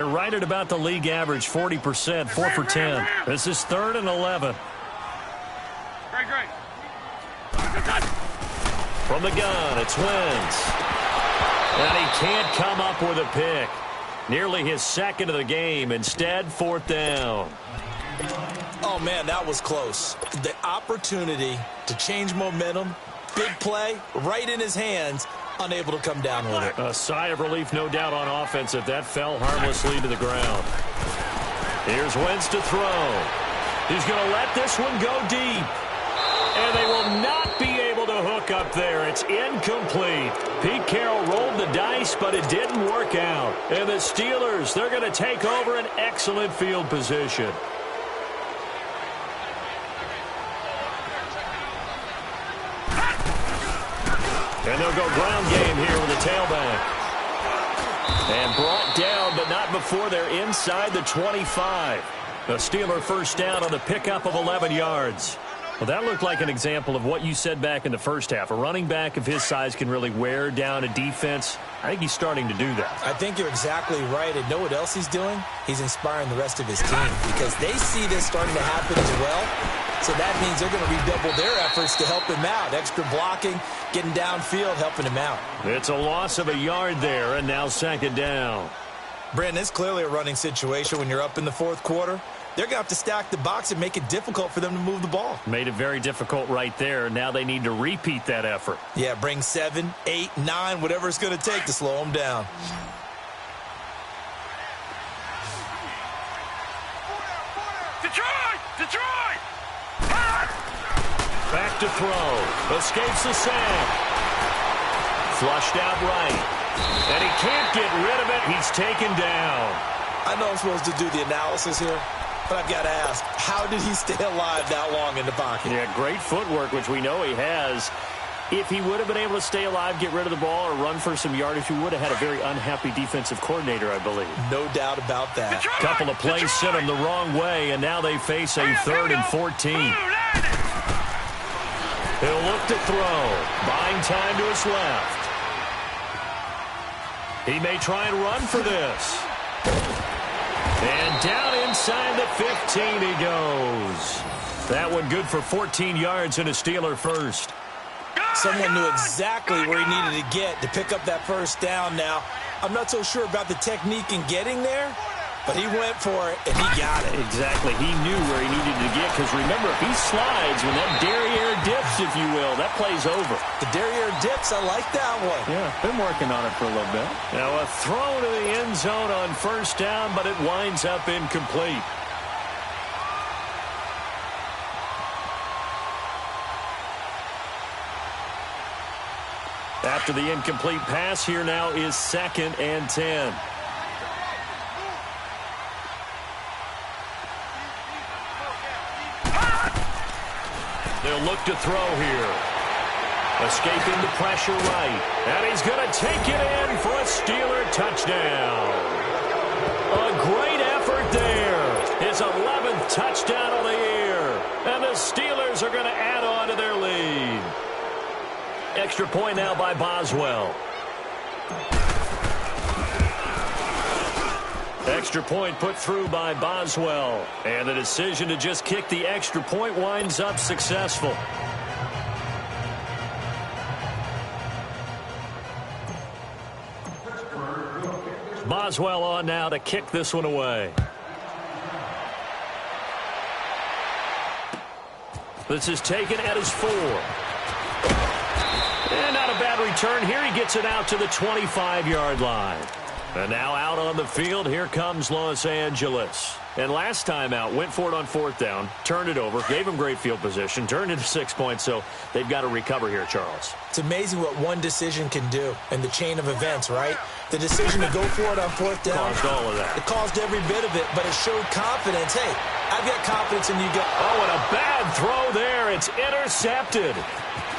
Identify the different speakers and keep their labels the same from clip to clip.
Speaker 1: They're right at about the league average, 40%, 4 for 10. This is 3rd and 11.
Speaker 2: Great.
Speaker 1: From the gun, it's Wentz. And he can't come up with a pick. Nearly his second of the game. Instead, 4th down.
Speaker 3: Oh, man, that was close. The opportunity to change momentum, big play, right in his hands, unable to come down with it.
Speaker 1: A sigh of relief, no doubt, on offense if that fell harmlessly to the ground. Here's Wentz to throw. He's going to let this one go deep. And they will not be able to hook up there. It's incomplete. Pete Carroll rolled the dice, but it didn't work out. And the Steelers, they're going to take over an excellent field position. And they'll go ground game here with the tailback. And brought down, but not before they're inside the 25. A Steeler first down on the pickup of 11 yards. Well, that looked like an example of what you said back in the first half. A running back of his size can really wear down a defense. I think he's starting to do that.
Speaker 3: I think you're exactly right. And know what else he's doing? He's inspiring the rest of his team because they see this starting to happen as well. So that means they're going to redouble their efforts to help him out. Extra blocking, getting downfield, helping him out.
Speaker 1: It's a loss of a yard there, and now 2nd down.
Speaker 3: Brandon, it's clearly a running situation when you're up in the 4th quarter. They're going to have to stack the box and make it difficult for them to move the ball.
Speaker 1: Made it very difficult right there. Now they need to repeat that effort.
Speaker 3: Yeah, bring 7, 8, 9, whatever it's going to take to slow them down.
Speaker 2: Detroit!
Speaker 1: Back to throw. Escapes the sack. Flushed out right. And he can't get rid of it. He's taken down.
Speaker 3: I know I'm supposed to do the analysis here, but I've got to ask, how did he stay alive that long in the pocket?
Speaker 1: Yeah, great footwork, which we know he has. If he would have been able to stay alive, get rid of the ball, or run for some yardage, he would have had a very unhappy defensive coordinator, I believe.
Speaker 3: No doubt about that.
Speaker 1: Couple of plays sent him the wrong way, and now they face a 3rd and 14. He'll look to throw. Buying time to his left. He may try and run for this. And down inside the 15 he goes. That one good for 14 yards and a Steeler first.
Speaker 3: Someone knew exactly where he needed to get to pick up that first down now. I'm not so sure about the technique in getting there, but he went for it, and he got it.
Speaker 1: Exactly. He knew where he needed to get, because remember, if he slides, when that derriere dips, if you will, that play's over.
Speaker 3: The derriere dips, I like that one.
Speaker 1: Yeah, been working on it for a little bit. Now a throw to the end zone on first down, but it winds up incomplete. After the incomplete pass, here now is 2nd and 10. They'll look to throw here. Escaping the pressure right. And he's going to take it in for a Steeler touchdown. A great effort there. His 11th touchdown of the year. And the Steelers are going to add on to their lead. Extra point now by Boswell. Extra point put through by Boswell. And the decision to just kick the extra point winds up successful. Boswell on now to kick this one away. This is taken at his 4. And not a bad return here. He gets it out to the 25-yard line. And now out on the field, here comes Los Angeles. And last time out, went for it on 4th down, turned it over, gave him great field position, turned it to 6 points, so they've got to recover here, Charles.
Speaker 3: It's amazing what one decision can do in the chain of events, right? The decision to go for it on 4th down.
Speaker 1: Caused all of that.
Speaker 3: It caused every bit of it, but it showed confidence. Hey, I've got confidence in you guys.
Speaker 1: Oh, and a bad throw there. It's intercepted.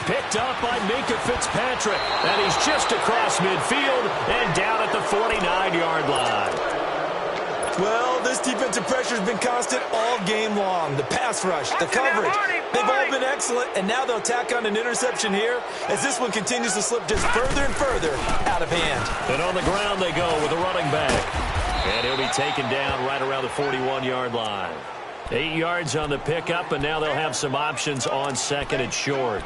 Speaker 1: Picked up by Minka Fitzpatrick. And he's just across midfield and down at the 49-yard line.
Speaker 3: Well, this defensive pressure has been constant all game long. The pass rush, the coverage, they've all been excellent, and now they'll tack on an interception here as this one continues to slip just further and further out of hand.
Speaker 1: And on the ground they go with a running back. And he'll be taken down right around the 41-yard line. 8 yards on the pickup, and now they'll have some options on second and short.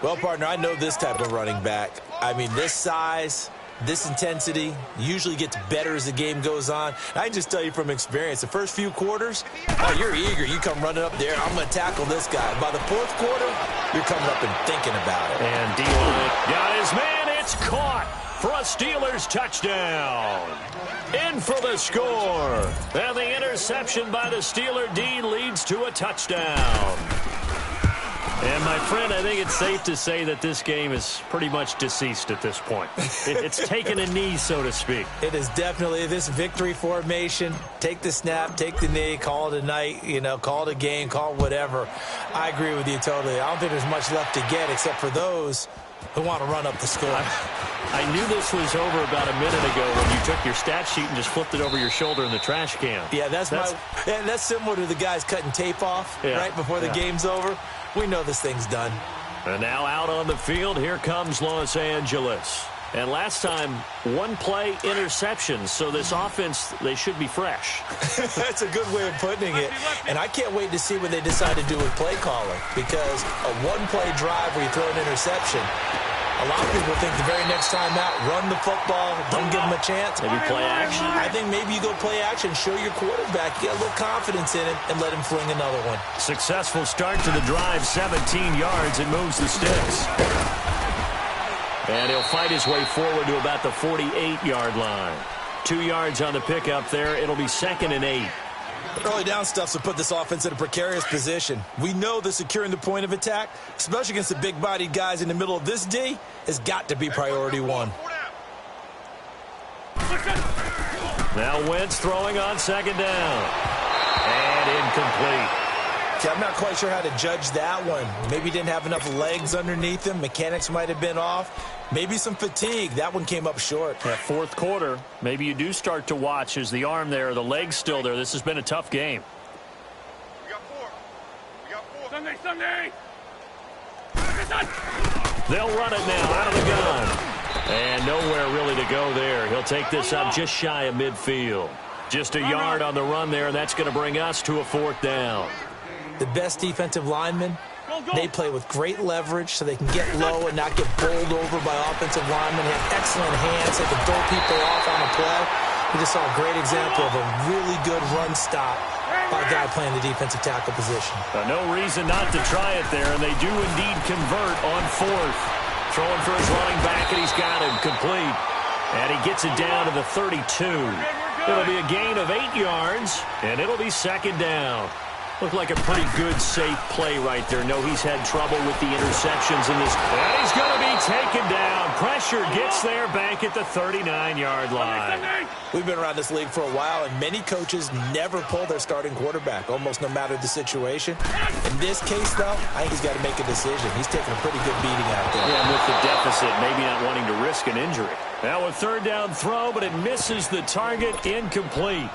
Speaker 3: Well, partner, I know this type of running back. I mean, this size, this intensity usually gets better as the game goes on. I can just tell you from experience, the first few quarters, oh, you're eager. You come running up there, I'm going to tackle this guy. By the fourth quarter, you're coming up and thinking about it.
Speaker 1: And D-line got his man. It's caught for a Steelers touchdown. In for the score. And the interception by the Steeler D leads to a touchdown. And, my friend, I think it's safe to say that this game is pretty much deceased at this point. It's taken a knee, so to speak.
Speaker 3: It is definitely this victory formation. Take the snap, take the knee, call it a night, call it a game, call it whatever. I agree with you totally. I don't think there's much left to get except for those who want to run up the score.
Speaker 1: I knew this was over about a minute ago when you took your stat sheet and just flipped it over your shoulder in the trash can.
Speaker 3: Yeah, that's similar to the guys cutting tape off right before the game's over. We know this thing's done.
Speaker 1: And now out on the field, here comes Los Angeles. And last time, one play interceptions, so this offense, they should be fresh.
Speaker 3: That's a good way of putting it. And I can't wait to see what they decide to do with play calling, because a one-play drive where you throw an interception, a lot of people think the very next time out, run the football, don't give them a chance.
Speaker 1: Maybe play action?
Speaker 3: I think maybe you go play action, show your quarterback, get a little confidence in it, and let him fling another one.
Speaker 1: Successful start to the drive, 17 yards. It moves the sticks. And he'll fight his way forward to about the 48-yard line. 2 yards on the pickup there. It'll be 2nd and 8.
Speaker 3: Early down stuff to put this offense in a precarious position. We know that securing the point of attack, especially against the big-bodied guys in the middle of this D, has got to be priority one.
Speaker 1: Now Wentz throwing on 2nd down. And incomplete.
Speaker 3: Okay, I'm not quite sure how to judge that one. Maybe he didn't have enough legs underneath him. Mechanics might have been off. Maybe some fatigue. That one came up short.
Speaker 1: Yeah, fourth quarter, maybe you do start to watch as the arm there, the leg's still there. This has been a tough game.
Speaker 2: We got four. Sunday.
Speaker 1: They'll run it now out of the gun. And nowhere really to go there. He'll take this up just shy of midfield. Just a yard on the run there, and that's going to bring us to a 4th down.
Speaker 3: The best defensive linemen, they play with great leverage so they can get low and not get bowled over by offensive linemen. They have excellent hands. They can throw people off on a play. We just saw a great example of a really good run stop by a guy playing the defensive tackle position.
Speaker 1: No reason not to try it there, and they do indeed convert on 4th. Throwing for his running back, and he's got him complete. And he gets it down to the 32. It'll be a gain of 8 yards, and it'll be 2nd down. Looked like a pretty good, safe play right there. No, he's had trouble with the interceptions in this. And he's going to be taken down. Pressure gets there back at the 39-yard line.
Speaker 3: We've been around this league for a while, and many coaches never pull their starting quarterback, almost no matter the situation. In this case, though, I think he's got to make a decision. He's taking a pretty good beating out there.
Speaker 1: Yeah, with the deficit, maybe not wanting to risk an injury. Now a 3rd down throw, but it misses the target, incomplete.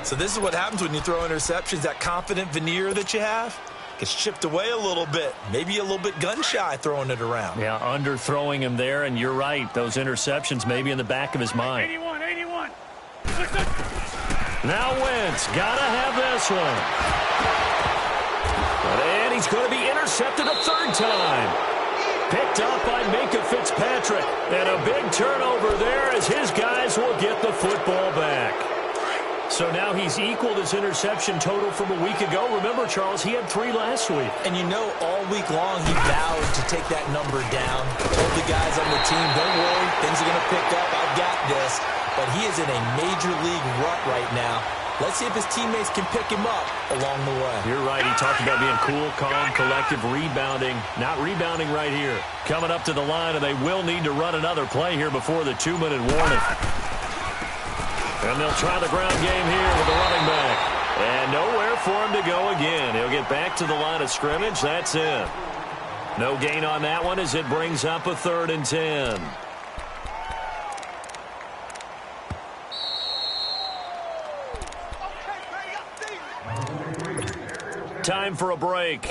Speaker 3: So this is what happens when you throw interceptions. That confident veneer that you have gets chipped away a little bit. Maybe a little bit gun-shy throwing it around.
Speaker 1: Yeah, underthrowing him there, and you're right. Those interceptions may be in the back of his mind.
Speaker 2: 81.
Speaker 1: Now Wentz, gotta have this one. And he's going to be intercepted a 3rd time. Picked up by Minka Fitzpatrick. And a big turnover there as his guys will get the football back. So now he's equaled his interception total from a week ago. Remember, Charles, he had 3 last week.
Speaker 3: And all week long he vowed to take that number down. Told the guys on the team, don't worry, things are going to pick up. I've got this. But he is in a major league rut right now. Let's see if his teammates can pick him up along the way.
Speaker 1: You're right. He talked about being cool, calm, collective, rebounding. Not rebounding right here. Coming up to the line, and they will need to run another play here before the 2-minute warning. And they'll try the ground game here with the running back. And nowhere for him to go again. He'll get back to the line of scrimmage. That's it. No gain on that one as it brings up a 3rd and 10. Time for a break.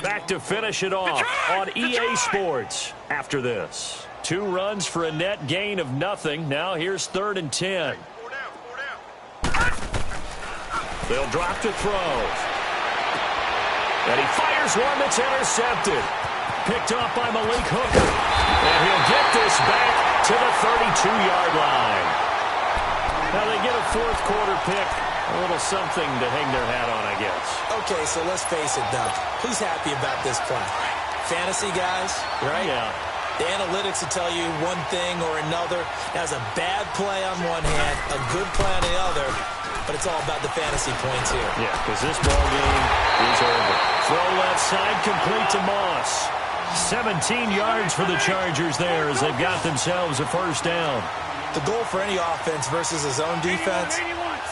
Speaker 1: Back to finish it off on EA Sports after this. 2 runs for a net gain of nothing. Now here's 3rd and 10. They'll drop to throw. And he fires one that's intercepted. Picked off by Malik Hooker. And he'll get this back to the 32-yard line. Now they get a fourth quarter pick. A little something to hang their hat on, I guess.
Speaker 3: Okay, so let's face it, Doug. Who's happy about this play? Fantasy guys, right?
Speaker 1: Yeah.
Speaker 3: The analytics will tell you one thing or another. That's a bad play on one hand, a good play on the other, but it's all about the fantasy points here.
Speaker 1: Yeah, because this ball game is over. Throw left side, complete to Moss. 17 yards for the Chargers there as they've got themselves a first down.
Speaker 3: The goal for any offense versus a zone defense,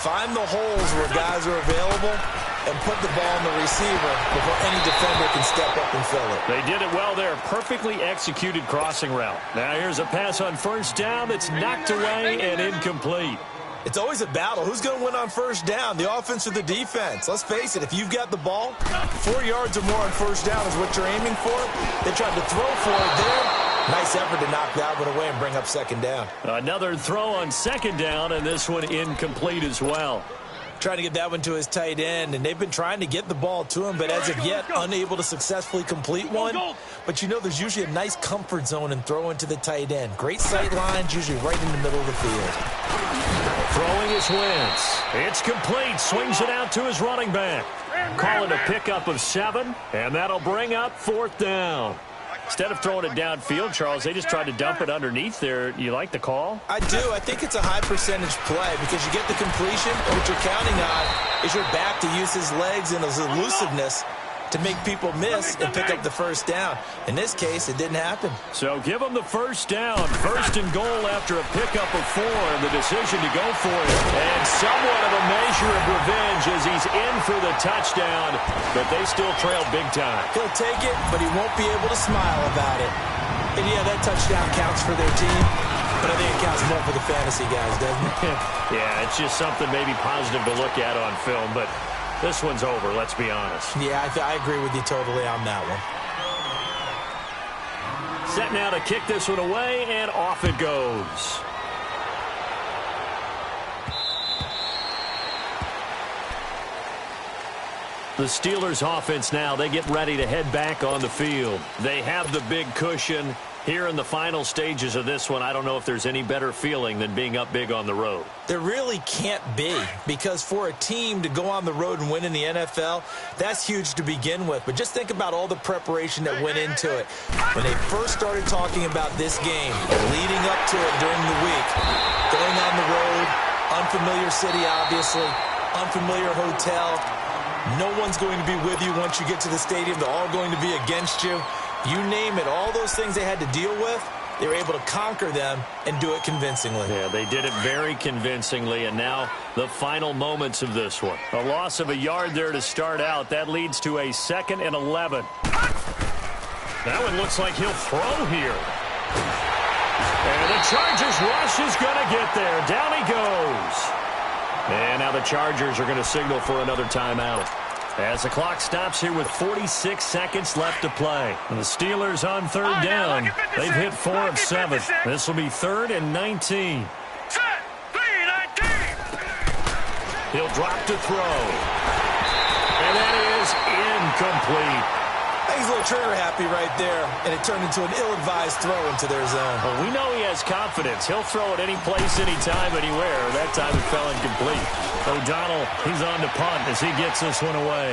Speaker 3: find the holes where guys are available and put the ball in the receiver before any defender can step up and fill it.
Speaker 1: They did it well there. Perfectly executed crossing route. Now here's a pass on first down that's knocked away and incomplete.
Speaker 3: It's always a battle. Who's going to win on first down, the offense or the defense? Let's face it, if you've got the ball, 4 yards or more on first down is what you're aiming for. They tried to throw for it there. Nice effort to knock that one away and bring up second down.
Speaker 1: Another throw on second down, and this one incomplete as well.
Speaker 3: Trying to get that one to his tight end, and they've been trying to get the ball to him, but as of yet, unable to successfully complete one. But you know there's usually a nice comfort zone in throwing to the tight end. Great sight lines, usually right in the middle of the field.
Speaker 1: Throwing his Wentz. It's complete. Swings it out to his running back. Call it a pickup of 7, and that'll bring up fourth down. Instead of throwing it downfield, Charles, they just tried to dump it underneath there. You like the call?
Speaker 3: I do. I think it's a high percentage play because you get the completion. What you're counting on is your back to use his legs and his elusiveness to make people miss and pick up the first down. In this case, it didn't happen.
Speaker 1: So give him the first down. First and goal after a pickup of 4, and the decision to go for it. And somewhat of a measure of revenge as he's in for the touchdown, but they still trail big time.
Speaker 3: He'll take it, but he won't be able to smile about it. And yeah, that touchdown counts for their team, but I think it counts more for the fantasy guys, doesn't it?
Speaker 1: Yeah, it's just something maybe positive to look at on film, but this one's over, let's be honest.
Speaker 3: Yeah, I agree with you totally on that one.
Speaker 1: Set now to kick this one away, and off it goes. The Steelers offense now, they get ready to head back on the field. They have the big cushion. Here in the final stages of this one, I don't know if there's any better feeling than being up big on the road.
Speaker 3: There really can't be, because for a team to go on the road and win in the NFL, that's huge to begin with. But just think about all the preparation that went into it. When they first started talking about this game, leading up to it during the week, going on the road, unfamiliar city, obviously, unfamiliar hotel. No one's going to be with you once you get to the stadium. They're all going to be against you. You name it, all those things they had to deal with, they were able to conquer them and do it convincingly.
Speaker 1: Yeah, they did it very convincingly, and now the final moments of this one. A loss of a yard there to start out. That leads to a 2nd and 11. That one looks like he'll throw here. And the Chargers rush is going to get there. Down he goes. And now the Chargers are going to signal for another timeout. As the clock stops here with 46 seconds left to play. And the Steelers on third down. They've hit 4 of 7. This will be 3rd and 19. He'll drop to throw. And that is incomplete.
Speaker 3: He's a little trigger happy right there, and it turned into an ill-advised throw into their zone.
Speaker 1: Well, we know he has confidence. He'll throw it any place, anytime, anywhere. That time it fell incomplete. O'Donnell, he's on to punt as he gets this one away.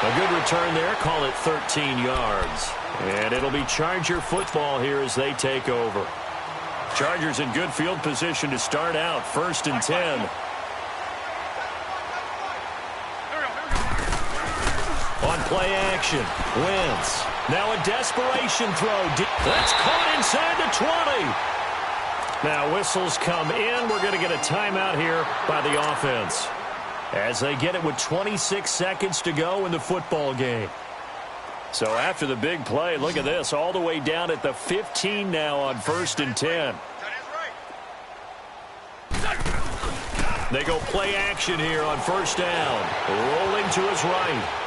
Speaker 1: A good return there. Call it 13 yards. And it'll be Charger football here as they take over. Chargers in good field position to start out. 1st and 10. On play action, Wentz. Now a desperation throw. That's caught inside the 20. Now whistles come in. We're going to get a timeout here by the offense as they get it with 26 seconds to go in the football game. So after the big play, look at this, all the way down at the 15 now on 1st and 10. They go play action here on 1st down. Rolling to his right.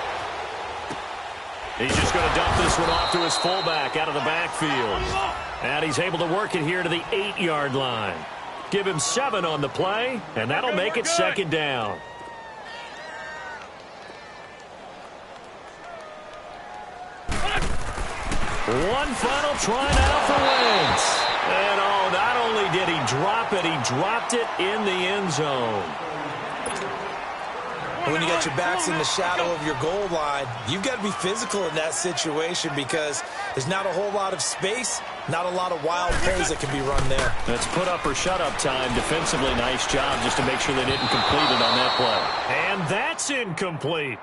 Speaker 1: He's just going to dump this one off to his fullback out of the backfield. And he's able to work it here to the 8-yard line. Give him 7 on the play, and that'll make it second down. One final try now for Wentz. And not only did he drop it, he dropped it in the end zone.
Speaker 3: When you got your backs in the shadow of your goal line, you've got to be physical in that situation because there's not a whole lot of space, not a lot of wild plays that can be run there.
Speaker 1: That's put up or shut up time. Defensively, nice job just to make sure they didn't complete it on that play. And that's incomplete.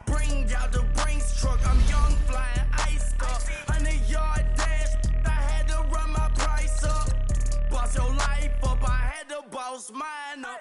Speaker 4: Bring out the Brinks truck, I'm young, flying ice up. 100-yard dash, I had to run my price up. Boss your life up, I had to boss mine up.